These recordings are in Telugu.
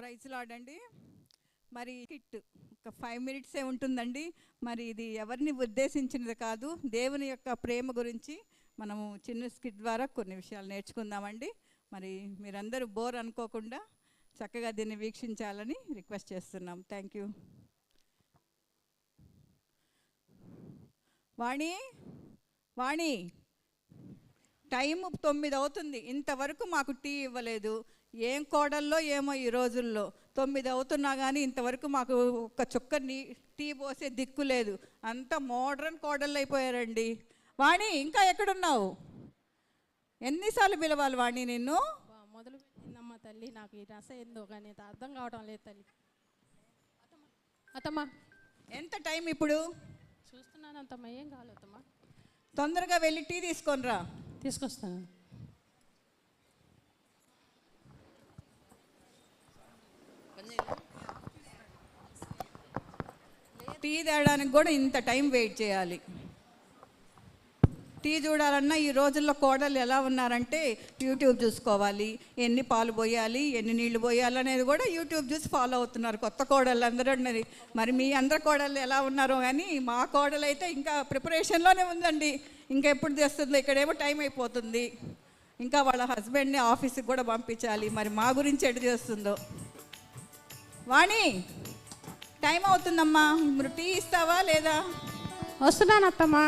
ప్రైజ్ లార్డ్ అండి. మరి కిట్ ఒక 5 మినిట్సే ఉంటుందండి. మరి ఇది ఎవరిని ఉద్దేశించినది కాదు, దేవుని యొక్క ప్రేమ గురించి మనము చిన్న స్కిట్ ద్వారా కొన్ని విషయాలు నేర్చుకుందామండి. మరి మీరందరూ బోర్ అనుకోకుండా చక్కగా దీన్ని వీక్షించాలని రిక్వెస్ట్ చేస్తున్నాం. Thank you. Vani Vani time 9 అవుతుంది, ఇంతవరకు మాకు టీ ఇవ్వలేదు. ఏం కోడల్లో ఏమో ఈ రోజుల్లో 9 అవుతున్నా కానీ ఇంతవరకు మాకు ఒక చుక్క టీ పోసే దిక్కు లేదు. అంత మోడ్రన్ కోడళ్ళు అయిపోయారండి. వాణి ఇంకా ఎక్కడున్నావు? ఎన్నిసార్లు పిలవాలి వాణి నిన్ను? మొదలు పెట్టిందమ్మా తల్లి, నాకు ఈ రస ఏందో కానీ అర్థం కావడం లేదు తల్లి. అత్తమ్మా ఎంత టైం ఇప్పుడు? చూస్తున్నాను అత్తమ్మా, ఏం కావాలి అత్తమ్మా? తొందరగా వెళ్ళి టీ తీసుకొని రా. తీసుకొస్తాను. టీ తేయడానికి కూడా ఇంత టైం వెయిట్ చేయాలి. టీ చూడాలన్నా ఈ రోజుల్లో కోడలు ఎలా ఉన్నారంటే యూట్యూబ్ చూసుకోవాలి, ఎన్ని పాలు పోయాలి, ఎన్ని నీళ్లు పోయాలి అనేది కూడా యూట్యూబ్ చూసి ఫాలో అవుతున్నారు కొత్త కోడళ్ళు అందరూ ఉన్నది. మరి మీ అందరి కోడళ్ళు ఎలా ఉన్నారో కానీ మా కోడలు అయితే ఇంకా ప్రిపరేషన్లోనే ఉందండి. ఇంకా ఎప్పుడు చేస్తుందో, ఇక్కడేమో టైం అయిపోతుంది. ఇంకా వాళ్ళ హస్బెండ్ని ఆఫీస్కి కూడా పంపించాలి. మరి మా గురించి ఎటు చేస్తుందో. వాణి టైం అవుతుందమ్మా, మీరు టీ ఇస్తావా లేదా? వస్తున్నాను అత్తమ్మా.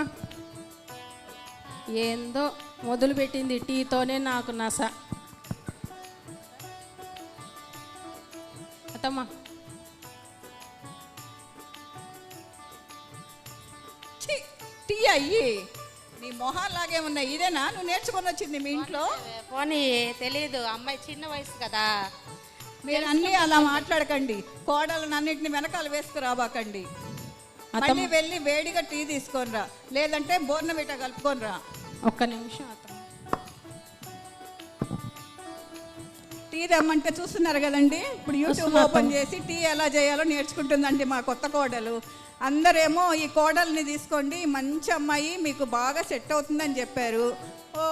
ఏందో మొదలుపెట్టింది టీతోనే నాకు నస. అత్తమ్మా టీ అయ్యి నీ మొహాలాగే ఉన్నాయి. ఇదేనా నువ్వు నేర్చుకొని వచ్చింది మీ ఇంట్లో? పోనీ తెలీదు, అమ్మాయి చిన్న వయసు కదా. మీరు అన్నీ అలా మాట్లాడకండి. కోడలను అన్నింటిని వెనకాల వేసుకురాబాకండి. మళ్ళీ వెళ్ళి వేడిగా టీ తీసుకొని రా, లేదంటే బోర్నవిటా కలుపుకొని రా. ఒక్క నిమిషం అత్తమ్మ. టీ రమ్మంటే చూస్తున్నారు కదండి, ఇప్పుడు యూట్యూబ్ ఓపెన్ చేసి టీ ఎలా చేయాలో నేర్చుకుంటుందండి మా కొత్త కోడలు. అందరేమో ఈ కోడల్ని తీసుకోండి, మంచి అమ్మాయి, మీకు బాగా సెట్ అవుతుందని చెప్పారు. ఓ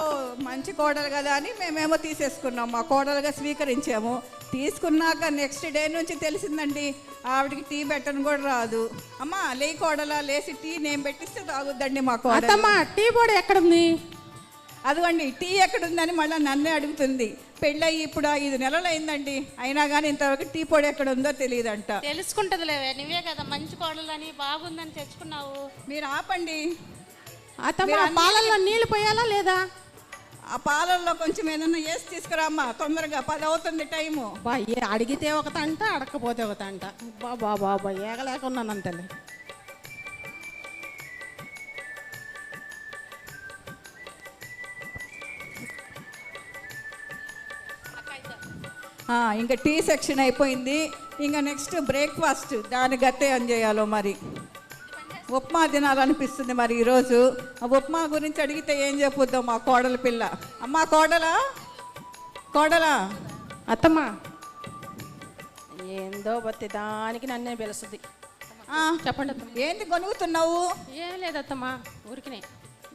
మంచి కోడలు కదా అని మేమేమో తీసేసుకున్నాం, మా కోడలుగా స్వీకరించాము. తీసుకున్నాక నెక్స్ట్ డే నుంచి తెలిసిందండి ఆవిడకి టీ పెట్టను కూడా రాదు. అమ్మా లే కోడలా, లేసి టీ నేను పెట్టిస్తే తాగుద్దండి మా కోడలు. టీ పొడి ఎక్కడుంది? అదిగోండి టీ ఎక్కడుందని మళ్ళీ నన్నే అడుగుతుంది. పెళ్ళయి ఇప్పుడు 5 నెలలు అయిందండి, అయినా కానీ ఇంతవరకు టీ పొడి ఎక్కడ ఉందో తెలియదంట. తెలుసుకుంటదిలేవే, నువ్వే కదా మంచి కోడలని బాగుందని తెచ్చుకున్నావు. మీరు ఆపండి. అత్తమ్మ పాలల్లో నీళ్ళు పోయాలా లేదా? ఆ పాలల్లో కొంచెం ఏదన్నా వేసి తీసుకురామ్మా తొందరగా, 10 అవుతుంది టైము. అడిగితే ఒక తంట, అడగకపోతే ఒక తంట. బాబా బాబా ఏగలేకున్నాను అంతలే. ఇంకా టీ సెక్షన్ అయిపోయింది. ఇంకా నెక్స్ట్ బ్రేక్ఫాస్ట్, దాని గతే అని చేయాలో మరి. ఉప్మా తినాలనిపిస్తుంది మరి ఈరోజు. ఆ ఉప్మా గురించి అడిగితే ఏం చెప్పొద్దాం మా కోడల పిల్ల. అమ్మా కోడలా, కోడలా. అత్తమ్మా ఏందో బతి దానికి నన్నే పిలుస్తుంది. చెప్పండి అత్తమ్మ. ఏంటి కొనుగుతున్నావు? ఏం లేదత్తమ్మా, ఊరికినే.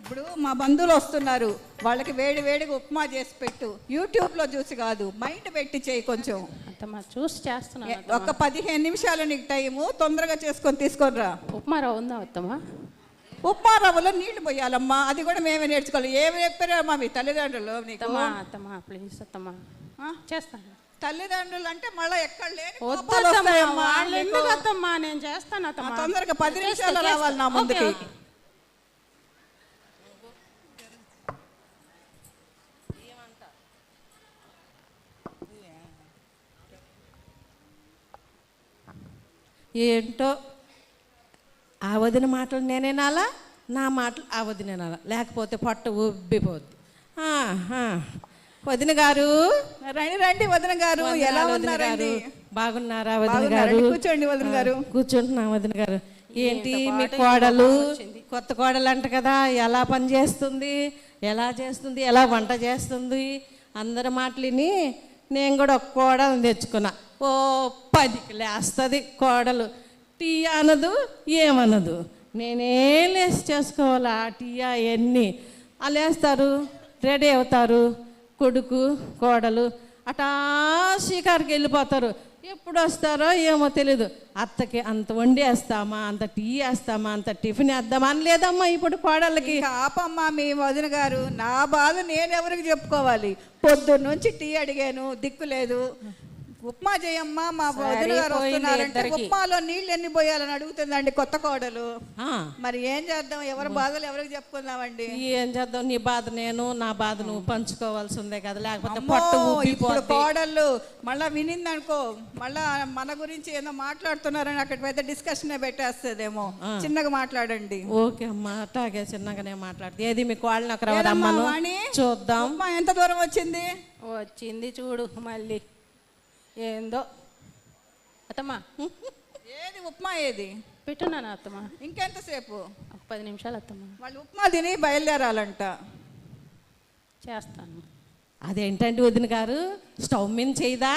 ఇప్పుడు మా బంధువులు వస్తున్నారు, వాళ్ళకి వేడి వేడిగా ఉప్మా చేసి పెట్టు. యూట్యూబ్లో చూసి కాదు, మైండ్ పెట్టి చేయి కొంచెం. అత్తమ్మా చూసి చేస్తున్నాను. ఒక 15 నిమిషాలు నీకు టైము, తొందరగా చేసుకొని తీసుకొని రా. ఉప్మా రవ్వ ఉందా అత్తమ్మా? ఉప్మా రవ్వలో నీళ్లు పోయాలమ్మా, అది కూడా మేమే నేర్చుకోవాలి. ఏమి చెప్పారమ్మా మీ తల్లిదండ్రులు నీకు? అత్తమ్మా ప్లీజ్ అత్తమ్మా, చేస్తాను. తల్లిదండ్రులు అంటే మళ్ళీ ఎక్కడ లేని అత్తమ్మా, నేను చేస్తాను అత్తమ్మా. తొందరగా 10 నిమిషాలు రావాలి నా ముందుకి. ఏంటో ఆ వదిన మాటలు నేనేనాలా, నా మాటలు ఆ వదినేనాలా, లేకపోతే పొట్ట ఉబ్బిపోద్ది. వదిన గారు రండి రండి. వదిన గారు ఎలా ఉన్నారండి? బాగున్నారా వదిన గారు? కూర్చోండి వదిన గారు. కూర్చుంటున్నా వదిన గారు. ఏంటి మీ కోడలు, కొత్త కోడలు అంట కదా, ఎలా పని చేస్తుంది, ఎలా చేస్తుంది, ఎలా వంట చేస్తుంది, అందరి మాటలిని నేను కూడా ఒక కోడలు తెచ్చుకున్నా. ఓ 10కి లేస్తుంది కోడలు. టీ అనదు, ఏమనదు. నేనే లేసి చేసుకోవాలా టీ అవన్నీ. లేస్తారు, రెడీ అవుతారు, కొడుకు కోడలు అటా షికారుకి వెళ్ళిపోతారు. ఎప్పుడు వస్తారో ఏమో తెలీదు. అత్తకి అంత వండేస్తామా, అంత టీ వేస్తామా, అంత టిఫిన్ వేద్దామా అని లేదమ్మా ఇప్పుడు కోడళ్ళకి. ఇంకా ఆపమ్మా మీ వదిన గారు. నా బాధ నేను ఎవరికి చెప్పుకోవాలి? పొద్దున్న నుంచి టీ అడిగాను, దిక్కు లేదు. ఉప్మా చేయమ్మా, మా వదిన గారు వస్తున్నారంటే ఉప్మాలో నీళ్ళు ఎన్ని పోయాలని అడుగుతుందండి కొత్త కోడలు. మరి ఏం చేద్దాం? ఎవరి బాధలు ఎవరికి చెప్పుకుందామండి? ఏం చేద్దాం? నీ బాధ నేను, నా బాధ నువ్వు పంచుకోవాల్సి ఉందే కదా, లేకపోతే ఇప్పుడు కోడళ్ళు మళ్ళా వినిందనుకో, మళ్ళా మన గురించి ఏదో మాట్లాడుతున్నారని అక్కడ పెద్ద డిస్కషన్ పెట్టేస్తుందేమో. చిన్నగా మాట్లాడండి. ఓకే అమ్మా, అట్లాగే చిన్నగానే మాట్లాడుతుంది. ఏది మీ కోళ్ళని ఒక రమ్మను చూద్దాం. ఉప్మా ఎంత దూరం వచ్చింది? వచ్చింది చూడు మళ్ళీ ఏందో. అత్తమ్మా ఏది ఉప్మా ఏది పెట్టున్నాను అత్తమ్మా. ఇంకెంతసేపు? ఒక 10 నిమిషాలు అత్తమ్మా. వాళ్ళు ఉప్మా తిని బయలుదేరాలంట. చేస్తాను. అదేంటండి వదిన గారు, స్టవ్ మీద చేయదా?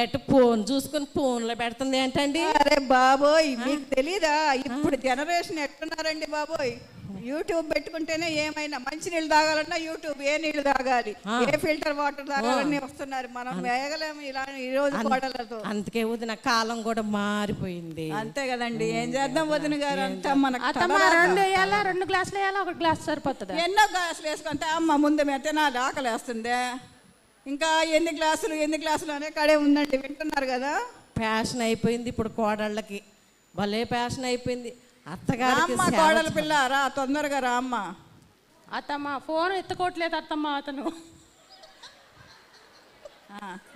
ఎటు ఫోన్ చూసుకుని ఫోన్లో పెడుతుంది ఏంటండి? అరే బాబోయ్, మీకు తెలీదా ఇప్పుడు జనరేషన్ ఎట్టున్నారండి బాబోయ్? యూట్యూబ్ పెట్టుకుంటేనే ఏమైనా మంచి నీళ్ళు తాగాలన్నా యూట్యూబ్, ఏ నీళ్ళు తాగాలి, ఏ ఫిల్టర్ వాటర్ తాగాలని వస్తున్నారు. మనం వేగలేము ఇలా ఈ రోజు కోడలతో. అందుకే వదిన కాలం కూడా మారిపోయింది. అంతే కదండి, ఏం చేద్దాం వదిన గారు? అంతా మనకు 2 గ్లాసులు వేయాలా? 1 గ్లాస్ సరిపోతుంది? ఎన్నో గ్లాసులు వేసుకుంటే అమ్మ ముందు తినాలి, ఆకలి వేస్తుందే. ఇంకా ఎన్ని గ్లాసులు అనే కాడే ఉందండి. వింటున్నారు కదా? ఫ్యాషన్ అయిపోయింది ఇప్పుడు కోడళ్ళకి, భలే ఫ్యాషన్ అయిపోయింది. అత్తగారు కోడల పిల్ల రా, తొందరగా రా అమ్మ. అత్తమ్మ ఫోన్ ఎత్తుకోవట్లేదు అత్తమ్మ అతను.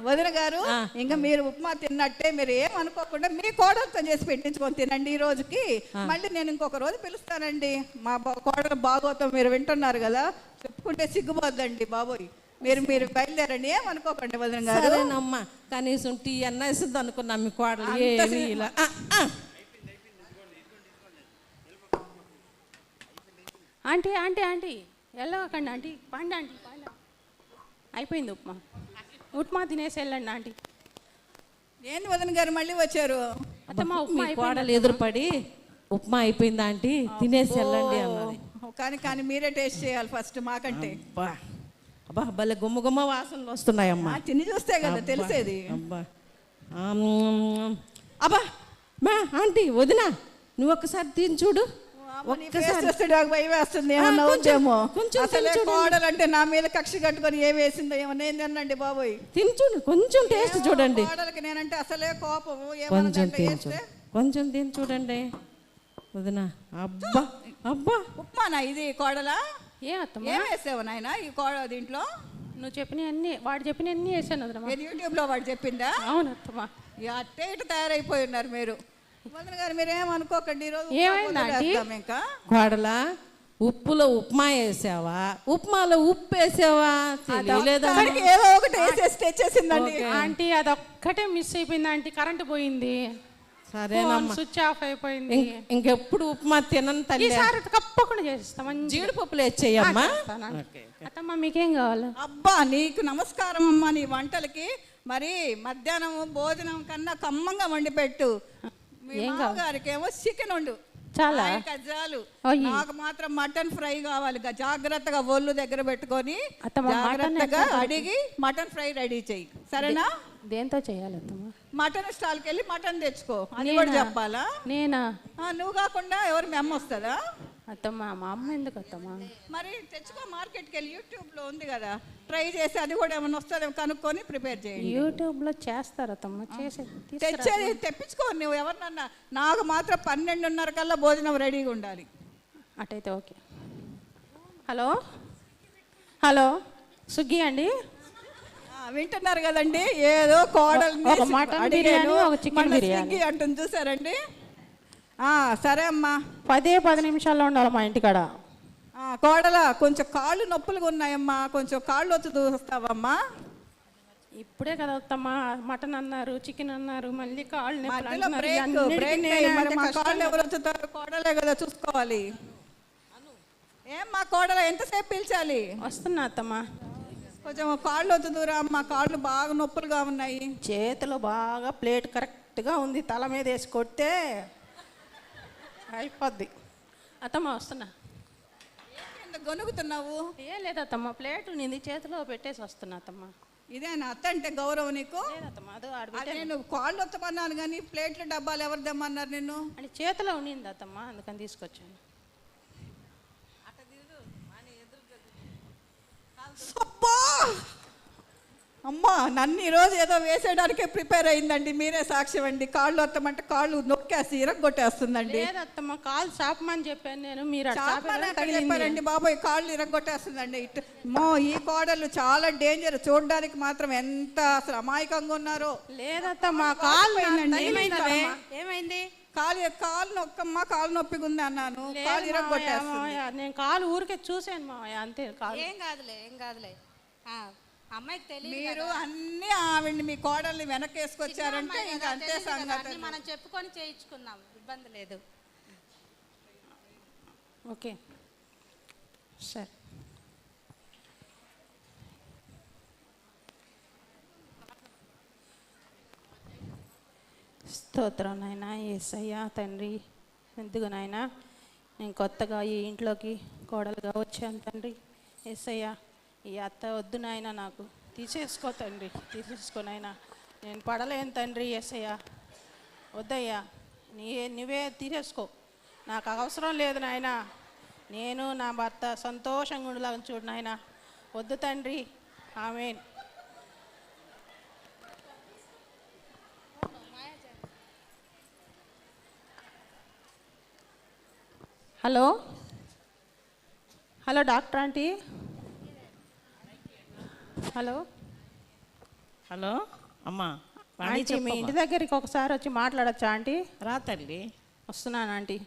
వదిన గారు, ఇంకా మీరు ఉప్మా తిన్నట్టే మీరు ఏమనుకోకుండా మీ కోడలతో చేసి పెట్టించుకొని తినండి ఈ రోజుకి. మళ్ళీ నేను ఇంకొక రోజు పిలుస్తానండి. మా కోడలు బాగోతాం మీరు వింటున్నారు కదా, చెప్పుకుంటే సిగ్గుపోద్దండి బాబోయ్. మీరు బయలుదేరండి, ఏమనుకోకండి వదిన గారు. సరేనమ్మా, కనీసం టీ అన్న ఇస్తుంది అనుకున్నా మీ కోడలు ఏమి ఇలా. ఆంటీ ఆంటీ ఆంటీ వెళ్ళకండి ఆంటీ, పండి ఆంటీ పండి. అయిపోయింది ఉప్మా తినేసి వెళ్ళండి ఆంటీ. ఏంది వదిన గారు మళ్ళీ వచ్చారు? అత్తమ్మ మీ కోడలు ఎదురుపడి ఉప్మా అయిపోయిందా ఆంటీ తినేసి వెళ్ళండి అన్నది. కానీ మీరే టేస్ట్ చేయాలి ఫస్ట్ మాకంటే. అబ్బా భలే గుమ్మ వాసనలు వస్తున్నాయమ్మా. తిని చూస్తే కదా తెలిసేది. అబ్బా అబ్బా మా ఆంటీ వదినా, నువ్వు ఒక్కసారి తిని చూడు. భయం వేస్తుంది, ఏమన్నా ఉందేమో. అసలే కోడలంటే నా మీద కక్ష కట్టుకొని ఏం వేసిందో ఏమన్నా ఏందండి బాబోయ్. తిని చూడు, కొంచెం టేస్ట్ చూడండి. కోడలకి నేనంటే అసలే కోపము. కొంచెం తిని చూడండి వదినా. అబ్బా అబ్బా, ఉప్మానా ఇది కోడలా? ఏం వేసావు నాయన ఈ దీంట్లో? నువ్వు చెప్పినవన్నీ, వాడు చెప్పినవన్నీ వేసాను వదిన. యూట్యూబ్ లో వాడు చెప్పిందా? అవును అత్తమ్మ. అట్టే ఇటు తయారైపోయి ఉన్నారు మీరు. వదిన గారు మీరేమనుకోకండి, ఈరోజు ఇంకా కోడలా ఉప్పులో ఉప్మా వేసావా, ఉప్మాలో ఉప్పు వేసావా తెలియలేదా? ఏదో ఒకటి వేసేసి తెచ్చేసిందండి ఆంటీ. అదొక్కటే మిస్ అయిపోయింది ఆంటీ, కరెంట్ పోయింది. సరేనమ్మా, స్విచ్ ఆఫ్ అయిపోయింది. ఇంకెప్పుడు ఉప్మా తినని తల్లి, తప్పకుండా చేస్తాం. జీడిపప్పులు వేసేయమ్మా. అత్తమ్మ మీకేం కావాలి? అబ్బా నీకు నమస్కారం అమ్మా. నీ వంటలకి మరి మధ్యాహ్నం భోజనం కన్నా కమ్మంగా వండి పెట్టు. గారికి ఏమో చికెన్ వండు చాలా చాలు. నాకు మాత్రం మటన్ ఫ్రై కావాలి. జాగ్రత్తగా ఒళ్ళు దగ్గర పెట్టుకొని జాగ్రత్తగా అడిగి మటన్ ఫ్రై రెడీ చెయ్యి, సరేనా? దేంతో చేయాలి అత్తమ్మ? మటన్ స్టాల్కి వెళ్ళి మటన్ తెచ్చుకో, అది కూడా చెప్పాలా? నేనా? నువ్వు కాకుండా ఎవరు మీ అమ్మ వస్తుందా? అత్తమ్మ మా అమ్మ ఎందుకు అత్తమ్మ? మరి తెచ్చుకో, మార్కెట్కి వెళ్ళి యూట్యూబ్లో ఉంది కదా, ట్రై చేసి అది కూడా ఏమైనా వస్తుందేమో కనుక్కొని ప్రిపేర్ చేయండి. యూట్యూబ్లో చేస్తారు అత్తమ్మ, తెచ్చేది తెప్పించుకో. నువ్వు ఎవరినన్నా, నాకు మాత్రం 12:30 కల్లా భోజనం రెడీగా ఉండాలి. అటైతే ఓకే. హలో హలో, స్విగ్గీ అండి. వింటున్నారు కదండి, ఏదో కోడలు మటన్ బిర్యానీ, ఒక చికెన్ బిర్యానీ అంటుంది చూసారండి. సరే అమ్మా, 10 నిమిషాల్లో ఉండాలి మా ఇంటికాడ. కోడలా కొంచెం కాళ్ళు నొప్పులుగా ఉన్నాయమ్మా, కొంచెం కాళ్ళు వచ్చి చూస్తావమ్మా. ఇప్పుడే కదా వస్తామ్మా, మటన్ అన్నారు, చికెన్ అన్నారు, మళ్ళీ కాళ్ళు కాళ్ళు ఎవరు వచ్చుతారు? కోడలే కదా చూసుకోవాలి. ఏమ్మా కోడల ఎంతసేపు పిలిచాలి? వస్తున్నా అత్తమ్మా. కొంచెం కాళ్ళు వద్దురా అమ్మ, కాళ్ళు బాగా నొప్పులుగా ఉన్నాయి. చేతిలో బాగా ప్లేట్ కరెక్ట్గా ఉంది, తల మీద వేసి కొడితే అయిపోద్ది. అత్తమ్మ వస్తున్నా. గొనుగుతున్నావు? ఏం లేదు అత్తమ్మ, ప్లేట్ నింది చేతిలో పెట్టేసి వస్తున్నా అత్తమ్మ. ఇదే నా అత్త అంటే గౌరవం నీకు? లేదత్తమ్మా, అదో అదే నువ్వు కాళ్ళు వత్తమన్నాను కానీ ప్లేట్లు డబ్బాలు ఎవరు తెమ్మన్నారు నిన్ను? అంటే చేతిలో ఉండింది అత్తమ్మా, అందుకని తీసుకొచ్చాను. అబ్బా! అమ్మా, నన్ను ఈరోజు ఏదో వేసేయడానికే ప్రిపేర్ అయిందండి. మీరే సాక్ష్యం అండి. కాళ్ళు వస్తామంటే కాళ్ళు నొక్కేసి ఇరగొట్టేస్తుందండి. లేదత్తమ్మా, కాలు చాపమని చెప్పాను నేను, మీరు చెప్పారండి బాబాయ్, కాళ్ళు ఇరగొట్టేస్తుందండి. ఇటు ఈ కోడలు చాలా డేంజర్. చూడడానికి మాత్రం ఎంత అసలు అమాయకంగా ఉన్నారో. లేదత్తమ్మా, కాలు ఏమైంది? కాలు నొక్కమ్మా, కాలు నొప్పిగా ఉంది అన్నాను. కాలు ఇరగొట్టేస్తుంది. నేను కాలు ఊరికే చూశాను మావయ్య, అంతే. ఏం కాదులే. అమ్మాయికి తెలియదు. మీరు అన్ని ఆవిడ్ని, మీ కోడల్ని వెనకేసుకొచ్చారంటే ఇంకా అంతే సంగతి. మనం చెప్పుకొని చేయించుకుందాం, ఇబ్బంది లేదు. ఓకే సరే. స్తోత్రం నాయన యేసయ్యా తండ్రి. ఎందుకు నాయన నేను కొత్తగా ఈ ఇంట్లోకి కోడలుగా వచ్చాను తండ్రి. యేసయ్యా, ఈ అత్త వద్దు నాయన, నాకు తీసేసుకో తండ్రి, తీసేసుకో నాయన. నేను పడలేను తండ్రి. యేసయ్యా వద్దయ్యా, నువ్వే తీసేసుకో, నాకు అవసరం లేదు నాయన. నేను నా భర్త సంతోషంగా ఉండేలాగా చూడు నాయన. వద్దు తండ్రి. ఆమేన్. Hello doctor aunty. హలో అమ్మా, ఆంటీ, మీ ఇంటి దగ్గరికి ఒకసారి వచ్చి మాట్లాడచ్చా ఆంటీ? రా తల్లి. వస్తున్నాను ఆంటీ.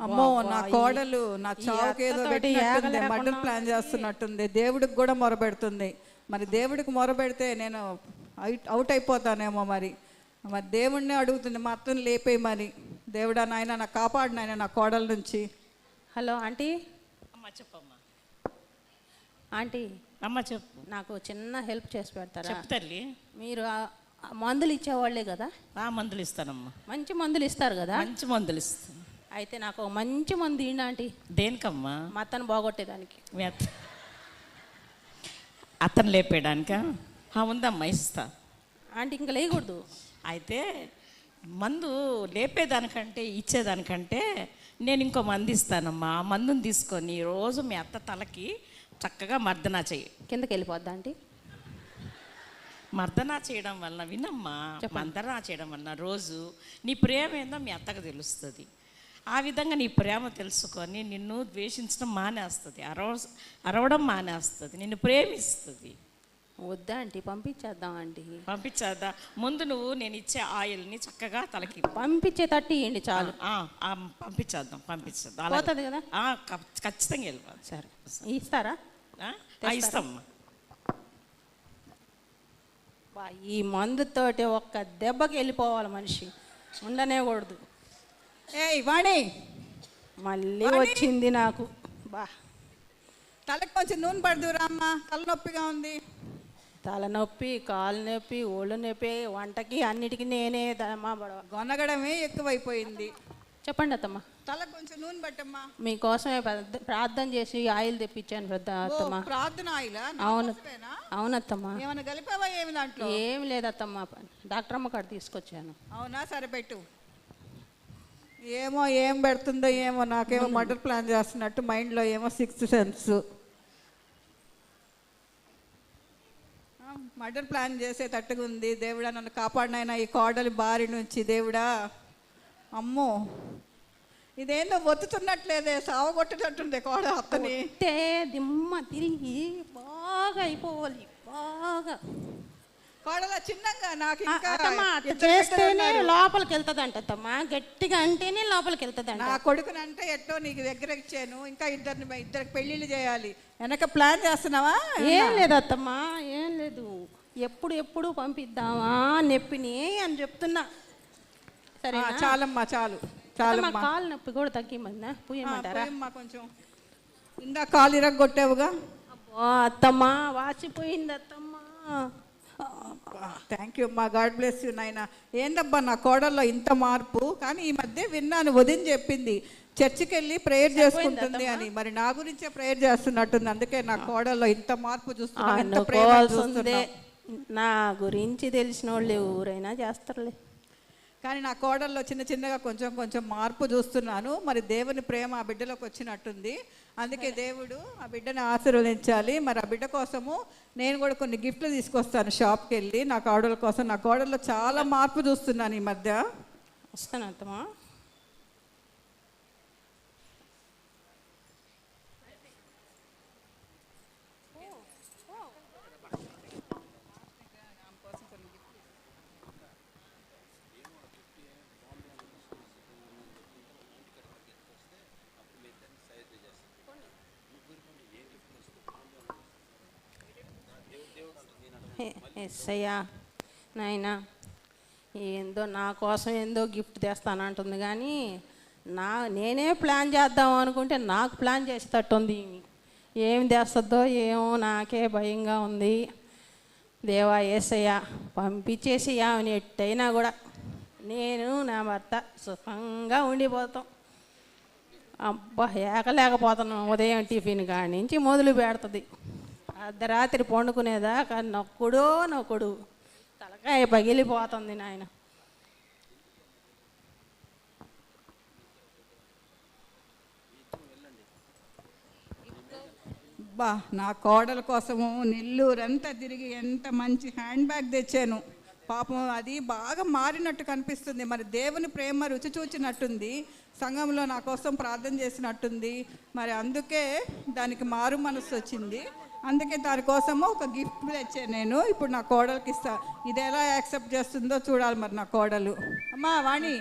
అమ్మో, నా కోడలు నా చావుకి ఏదో పెట్టినట్టుంది, మర్డర్ ప్లాన్ చేస్తున్నట్టుంది. దేవుడికి కూడా మొరపెడుతుంది. మరి దేవుడికి మొరపెడితే నేను అవుట్ అయిపోతానేమో. మరి దేవుడినే అడుగుతుంది, మా అత్తని లేపే. మరి దేవుడా నాయన, నా కాపాడు నాయన నా కోడల నుంచి. Hello aunty. అమ్మా చెప్పమ్మా. ఆంటీ అమ్మ చెప్పు. నాకు చిన్న హెల్ప్ చేసి పెడతారా? చెప్పు తల్లి. మీరు మందులు ఇచ్చేవాళ్లే కదా? మందులు ఇస్తానమ్మా. మంచి మందులు ఇస్తారు కదా? మంచి మందులు ఇస్తాను. అయితే నాకు మంచి మందు ఇవ్వండి ఆంటీ. దేనికమ్మా? మా అత్తను బాగొట్టేదానికి. మీ అత్తను లేపేయడానికా? ఉందమ్మా, ఇస్తా. ఆంటీ ఇంకా లేకూడదు. అయితే మందు లేపేదానికంటే ఇచ్చేదానికంటే నేను ఇంకో మందు ఇస్తానమ్మా. ఆ మందుని తీసుకొని రోజు మీ అత్త తలకి చక్కగా మర్దనా చెయ్యి. కిందకి వెళ్ళిపోద్దా ఆంటీ? మర్దనా చేయడం వలన, వినమ్మా, మర్దనా చేయడం వలన రోజు నీ ప్రేమ ఏందో మీ అత్తకు తెలుస్తుంది. ఆ విధంగా నీ ప్రేమ తెలుసుకొని నిన్ను ద్వేషించడం మానేస్తుంది, అరవడం మానేస్తుంది, నిన్ను ప్రేమిస్తుంది. వద్దా ఆంటీ, పంపించేద్దాం ఆంటీ. పంపించేద్దా? ముందు నువ్వు నేను ఇచ్చే ఆయిల్ని చక్కగా తలకి పంపించే తట్టి ఇవ్వండి చాలు. పంపించేద్దాం. పోతుంది కదా? ఖచ్చితంగా వెళ్ళిపోదు. సరే, ఇస్తారా? ఇస్తామ్మా. ఈ మందుతోటి ఒక్క దెబ్బకి వెళ్ళిపోవాలి మనిషి, ఉండనేకూడదు. వాణి, మళ్ళీ వచ్చింది నాకు. తలకి కొంచెం నూనె పడుదురా అమ్మా, తలనొప్పిగా ఉంది. తలనొప్పి, కాలు నొప్పి, ఒళ్ళు నొప్పి, వంటకి అన్నిటికీ నేనే గొనగడమే ఎక్కువైపోయింది. చెప్పండి అత్తమ్మ. తలకు కొంచెం నూనె పట్టమ్మా. మీకోసమే ప్రార్థన చేసి ఆయిల్ తెప్పించాను అత్తమ్మ. ప్రార్థన ఆయిలా? అవునత్తమ్మ. ఏమైనా కలిపావా ఏమి దాంట్లో? ఏమి లేదత్తమ్మ, డాక్టర్ అమ్మ కాడ తీసుకొచ్చాను. అవునా, సరే పెట్టు. ఏమో ఏం పెడుతుందో ఏమో, నాకేమో మర్డర్ ప్లాన్ చేస్తున్నట్టు మైండ్లో ఏమో సిక్స్త్ సెన్స్. మర్డర్ ప్లాన్ చేసేటట్టుగా ఉంది. దేవుడా నన్ను కాపాడినైనా ఈ కోడలి బారి నుంచి. దేవుడా, అమ్మో, ఇదేందో ఒత్తుతున్నట్లేదే, సావగొట్టేటట్టుంది కోడ అత్తని. దిమ్మ తిరిగి బాగా అయిపోవాలి, బాగా. కోడల చిన్నగా నాకు ఇంకా చేస్తేనే లోపలికి వెళ్తుంది అంటమ్మా, గట్టిగా అంటేనే లోపలికి వెళ్తుంది. నా కొడుకుని అంటే ఎట్టో నీకు దగ్గర ఇచ్చాను, ఇంకా ఇద్దరికి పెళ్ళిళ్ళు చేయాలి. వెనక ప్లాన్ చేస్తున్నావా? ఏం లేదు అత్తమ్మా, ఏం లేదు. ఎప్పుడు పంపిద్దామా నొప్పిని అని చెప్తున్నా. సరే చాలమ్మా, చాలు చాలమ్మా. కాలు నొప్పి కూడా తగ్గిమందా? పూయమంటారా? కొంచెం ఇందా కాలు ఇరగొట్టావుగా. అత్తమ్మా, వాసిపోయింది అత్తమ్మా. థ్యాంక్ యూ అమ్మా, గాడ్ బ్లెస్ యూ నాయన. ఏందబ్బా నా కోడల్లో ఇంత మార్పు? కానీ ఈ మధ్య విన్నాను, వదిన చెప్పింది చర్చికి వెళ్ళి ప్రేయర్ చేసుకుంటుంది అని. మరి నా గురించే ప్రేయర్ చేస్తున్నట్టుంది, అందుకే నా కోడల్లో ఇంత మార్పు చూస్తున్నాను, ఇంత ప్రేమ అనుకోవాల్సిందే. చూస్తున్నాను. నా గురించి తెలిసిన వాళ్ళు ఎవరైనా చేస్తారులే. కానీ నా కోడల్లో చిన్న చిన్నగా కొంచెం కొంచెం మార్పు చూస్తున్నాను. మరి దేవుని ప్రేమ ఆ బిడ్డలోకి వచ్చినట్టుంది, అందుకే దేవుడు ఆ బిడ్డని ఆశీర్వదించాలి. మరి ఆ బిడ్డ కోసము నేను కూడా కొన్ని గిఫ్ట్లు తీసుకొస్తాను షాప్కి వెళ్ళి నా కోడల కోసం. నా కోడల్లో చాలా మార్పు చూస్తున్నాను ఈ మధ్య. వస్తాను అత్తమ్మా. ఎస్సయ్యా నాయనా, ఏందో నా కోసం ఏందో గిఫ్ట్ తెస్తానంటుంది కానీ నేనే ప్లాన్ చేద్దాం అనుకుంటే నాకు ప్లాన్ చేసేటట్టుంది. ఏం తెస్తుందో ఏమో నాకే భయంగా ఉంది. దేవా యేసయ్యా, పంపించేసి ఆమెను ఎట్టయినా కూడా నేను నా భర్త సుఖంగా ఉండిపోతాం. అబ్బా ఏకలేకపోతున్నాం. ఉదయం టిఫిన్ కాడి నుంచి మొదలు పెడుతుంది, అర్ధరాత్రి పండుకునేదాకా నొక్కుడు తలకాయ పగిలిపోతుంది నాయన. బా నా కోడల కోసము నెల్లూరంతా తిరిగి ఎంత మంచి హ్యాండ్ బ్యాగ్ తెచ్చాను. పాపం అది బాగా మారినట్టు కనిపిస్తుంది. మరి దేవుని ప్రేమ రుచి చూచినట్టుంది, సంఘంలో నా కోసం ప్రార్థన చేసినట్టుంది. మరి అందుకే దానికి మారు మనసు వచ్చింది. అందుకే దానికోసము ఒక గిఫ్ట్ తెచ్చాను నేను. ఇప్పుడు నా కోడలికి ఇస్తా. ఇది ఎలా యాక్సెప్ట్ చేస్తుందో చూడాలి మరి నా కోడలు. అమ్మా వాణి,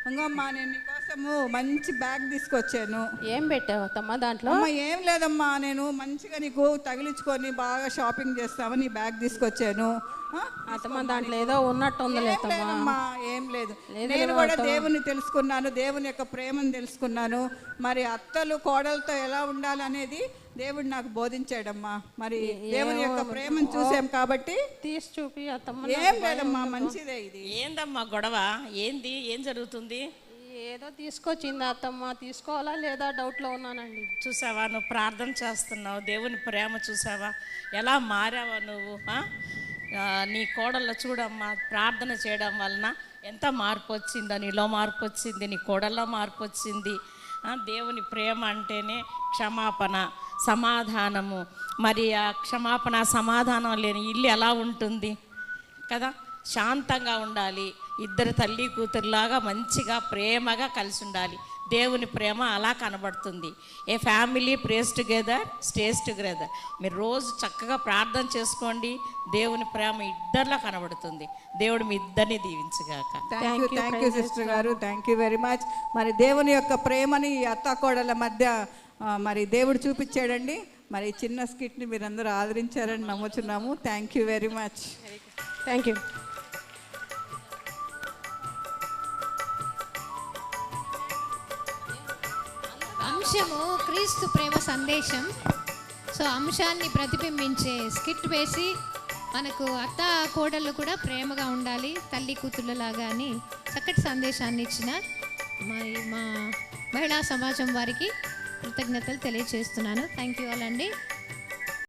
ఇంకమ్మా నేను నీకోసము మంచి బ్యాగ్ తీసుకొచ్చాను. ఏం పెట్టావు తమ్మా దాంట్లో? అమ్మా ఏం లేదమ్మా, నేను మంచిగా నీకు తగిలించుకొని బాగా షాపింగ్ చేస్తామని ఈ బ్యాగ్ తీసుకొచ్చాను. అత్తమ్మ దాంట్లో ఏదో ఉన్నట్టుంది. లేదమ్మా, ఏం లేదు. నేను కూడా దేవుని తెలుసుకున్నాను, దేవుని యొక్క ప్రేమను తెలుసుకున్నాను. మరి అత్తలు కోడలతో ఎలా ఉండాలనేది దేవుడు నాకు బోధించాడమ్మా. మరి దేవుని యొక్క ప్రేమను చూసాం కాబట్టి తీసి చూపి అత్తమ్మ. ఏం లేదమ్మా, మంచిదే. ఇది ఏందమ్మా గొడవ? ఏంది? ఏం జరుగుతుంది? ఏదో తీసుకొచ్చింది అత్తమ్మ, తీసుకోవాలా లేదా డౌట్లో ఉన్నానండి. చూసావా, నువ్వు ప్రార్థన చేస్తున్నావు, దేవుని ప్రేమ చూసావా, ఎలా మారావా నువ్వు? నీ కోడల్లో చూడమ్మా, ప్రార్థన చేయడం వలన ఎంత మార్పు వచ్చిందో. నీలో మార్పు వచ్చింది, నీ కోడల్లో మార్పు వచ్చింది. దేవుని ప్రేమ అంటేనే క్షమాపణ, సమాధానము. మరి ఆ క్షమాపణ సమాధానం లేని ఇల్లు ఎలా ఉంటుంది కదా? శాంతంగా ఉండాలి, ఇద్దరు తల్లి కూతురులాగా మంచిగా ప్రేమగా కలిసి ఉండాలి. దేవుని ప్రేమ అలా కనబడుతుంది. A family prays together stays together. మీరు రోజు చక్కగా ప్రార్థన చేసుకోండి, దేవుని ప్రేమ ఇద్దరిలో కనబడుతుంది. దేవుడు మీ ఇద్దరిని దీవించుగాక. థ్యాంక్ యూ సిస్టర్ గారు, థ్యాంక్ యూ వెరీ మచ్. మరి దేవుని యొక్క ప్రేమని అత్తాకోడల మధ్య మరి దేవుడు చూపించాడండి. మరి చిన్న స్కిట్ని మీరందరూ ఆదరించారని నమ్ముచున్నాము. Thank you very much. Thank you. అంశము క్రీస్తు ప్రేమ సందేశం. సో అంశాన్ని ప్రతిబింబించే స్కిట్ వేసి మనకు అత్త కోడళ్ళు కూడా ప్రేమగా ఉండాలి, తల్లి కూతుళ్ళలాగా అని చక్కటి సందేశాన్ని ఇచ్చిన మా మహిళా సమాజం వారికి కృతజ్ఞతలు తెలియజేస్తున్నాను. థ్యాంక్ యూ ఆల్ అండి.